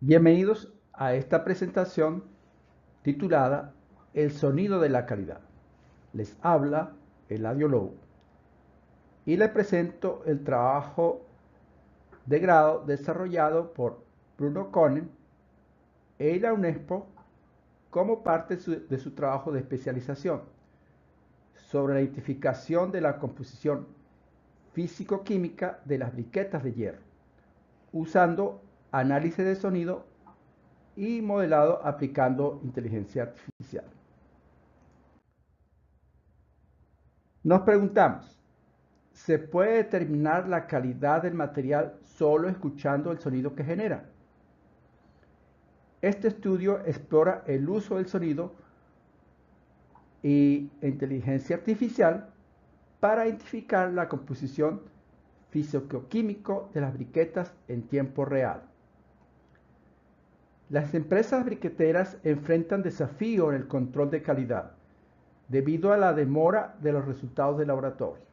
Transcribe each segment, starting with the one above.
Bienvenidos a esta presentación titulada El sonido de la calidad. Les habla Eladio Lobo y les presento el trabajo de grado desarrollado por Bruno Cohen e la UNESCO como parte de su trabajo de especialización sobre la identificación de la composición físico-química de las briquetas de hierro, usando análisis de sonido y modelado aplicando inteligencia artificial. Nos preguntamos, ¿se puede determinar la calidad del material solo escuchando el sonido que genera? Este estudio explora el uso del sonido y inteligencia artificial para identificar la composición físico-químico de las briquetas en tiempo real. Las empresas briqueteras enfrentan desafíos en el control de calidad debido a la demora de los resultados de laboratorio.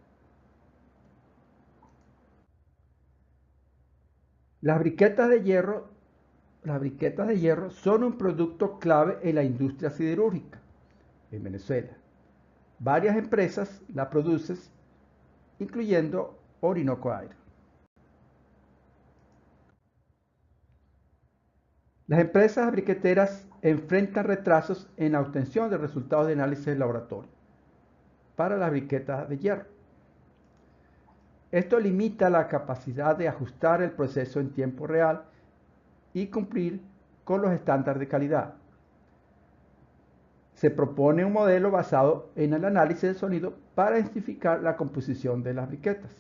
Las briquetas de hierro son un producto clave en la industria siderúrgica en Venezuela. Varias empresas la producen, incluyendo Orinoco Air. Las empresas briqueteras enfrentan retrasos en la obtención de resultados de análisis de laboratorio para las briquetas de hierro. Esto limita la capacidad de ajustar el proceso en tiempo real y cumplir con los estándares de calidad. Se propone un modelo basado en el análisis del sonido para identificar la composición de las briquetas.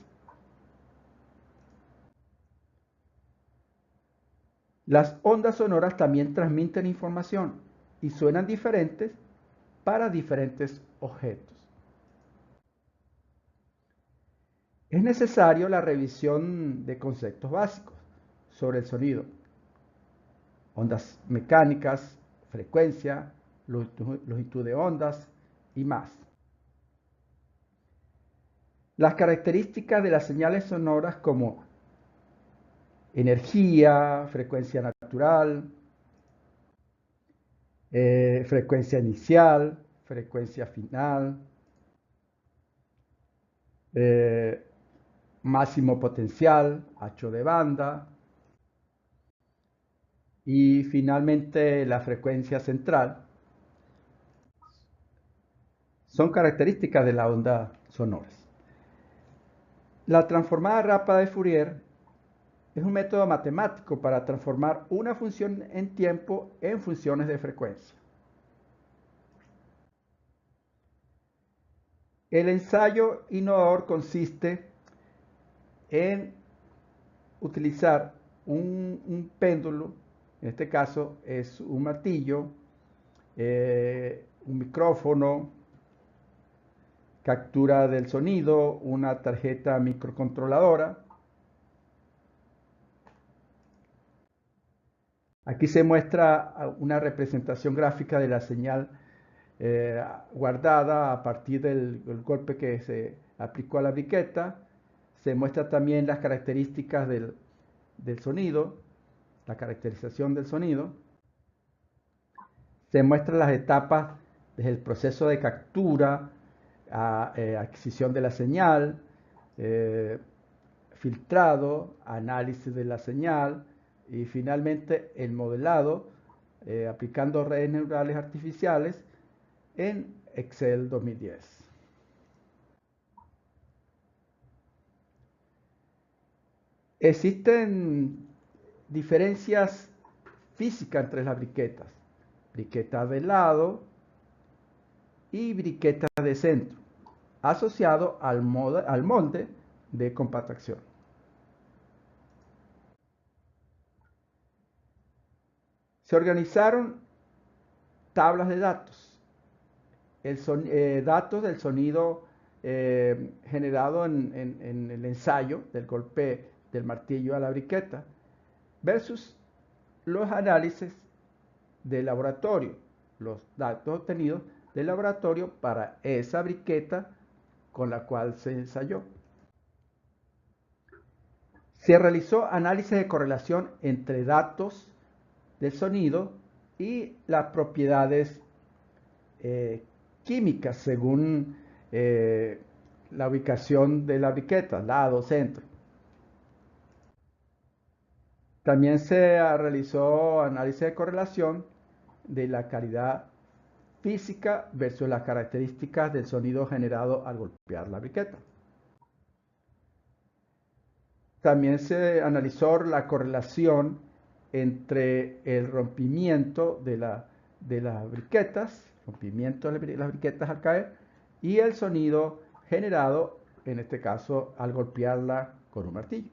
Las ondas sonoras también transmiten información y suenan diferentes para diferentes objetos. Es necesario la revisión de conceptos básicos sobre el sonido: ondas mecánicas, frecuencia, longitud de ondas y más. Las características de las señales sonoras como energía, frecuencia natural, frecuencia inicial, frecuencia final, máximo potencial, ancho de banda y finalmente la frecuencia central son características de la onda sonoras. La transformada rápida de Fourier es un método matemático para transformar una función en tiempo en funciones de frecuencia. El ensayo innovador consiste en utilizar un péndulo, en este caso es un martillo, un micrófono, captura del sonido, una tarjeta microcontroladora. Aquí se muestra una representación gráfica de la señal guardada a partir del golpe que se aplicó a la briqueta. Se muestra también las características del sonido, la caracterización del sonido. Se muestran las etapas desde el proceso de captura a adquisición de la señal, filtrado, análisis de la señal y finalmente el modelado aplicando redes neurales artificiales en Excel 2010. Existen diferencias físicas entre las briquetas: briquetas de lado y briquetas de centro, asociado al molde de compactación. Se organizaron tablas de datos, datos del sonido generado en el ensayo del golpe del martillo a la briqueta versus los análisis de laboratorio, los datos obtenidos del laboratorio para esa briqueta con la cual se ensayó. Se realizó análisis de correlación entre datos del sonido y las propiedades químicas según la ubicación de la briqueta, lado, centro. También se realizó análisis de correlación de la calidad física versus las características del sonido generado al golpear la briqueta. También se analizó la correlación entre el rompimiento de las briquetas, rompimiento de las briquetas al caer, y el sonido generado, en este caso, al golpearla con un martillo.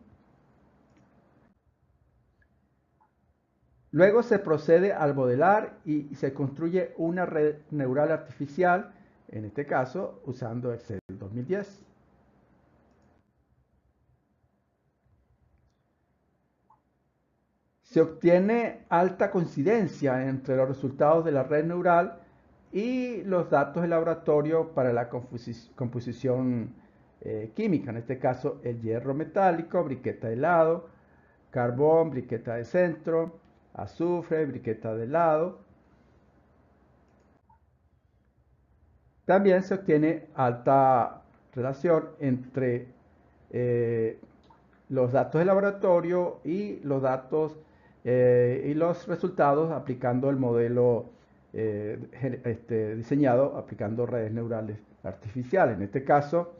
Luego se procede al modelar y se construye una red neural artificial, en este caso usando Excel 2010. Se obtiene alta coincidencia entre los resultados de la red neural y los datos de laboratorio para la composición química, en este caso el hierro metálico, briqueta de lado, carbón, briqueta de centro, azufre, briqueta de lado. También se obtiene alta relación entre los datos de laboratorio y los datos y los resultados aplicando el modelo diseñado aplicando redes neurales artificiales. En este caso,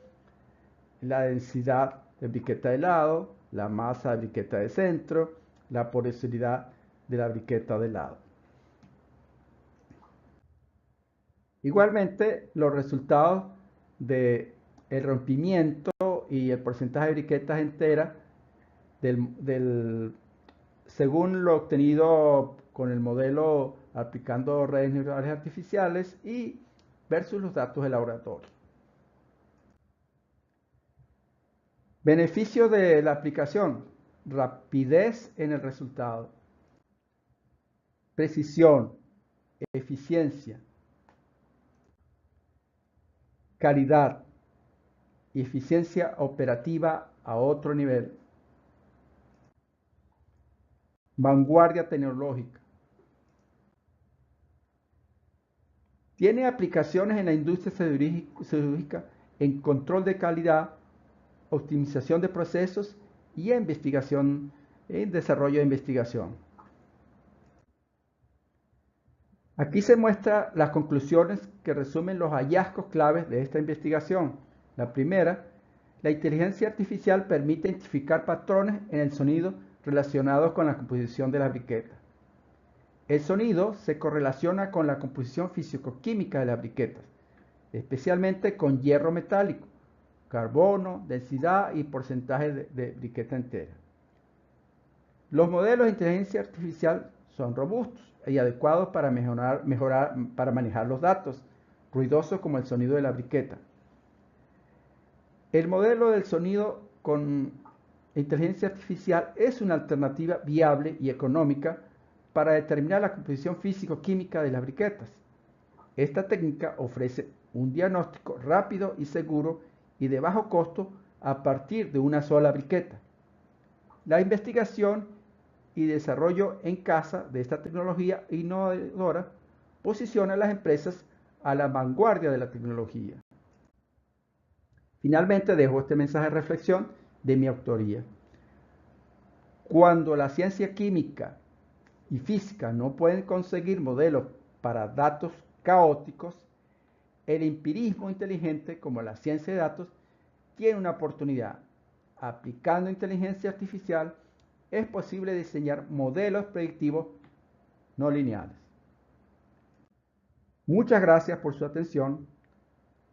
la densidad de briqueta de lado, la masa de briqueta de centro, la porosidad de la briqueta de lado. Igualmente, los resultados del rompimiento y el porcentaje de briquetas enteras según lo obtenido con el modelo aplicando redes neurales artificiales y versus los datos de laboratorio. Beneficio de la aplicación: rapidez en el resultado, precisión, eficiencia, calidad y eficiencia operativa a otro nivel, vanguardia tecnológica. Tiene aplicaciones en la industria siderúrgica en control de calidad, optimización de procesos y investigación, en desarrollo de investigación. Aquí se muestran las conclusiones que resumen los hallazgos claves de esta investigación. La primera, la inteligencia artificial permite identificar patrones en el sonido relacionados con la composición de la briqueta. El sonido se correlaciona con la composición físico-química de las briquetas, especialmente con hierro metálico, carbono, densidad y porcentaje de briqueta entera. Los modelos de inteligencia artificial son robustos y adecuados para para manejar los datos ruidosos como el sonido de la briqueta. El modelo del sonido con inteligencia artificial es una alternativa viable y económica para determinar la composición físico-química de las briquetas. Esta técnica ofrece un diagnóstico rápido y seguro y de bajo costo a partir de una sola briqueta. La investigación y desarrollo en casa de esta tecnología innovadora posiciona a las empresas a la vanguardia de la tecnología. Finalmente dejo este mensaje de reflexión de mi autoría. Cuando la ciencia química y física no pueden conseguir modelos para datos caóticos, el empirismo inteligente, como la ciencia de datos, tiene una oportunidad. Aplicando inteligencia artificial, es posible diseñar modelos predictivos no lineales. Muchas gracias por su atención.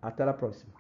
Hasta la próxima.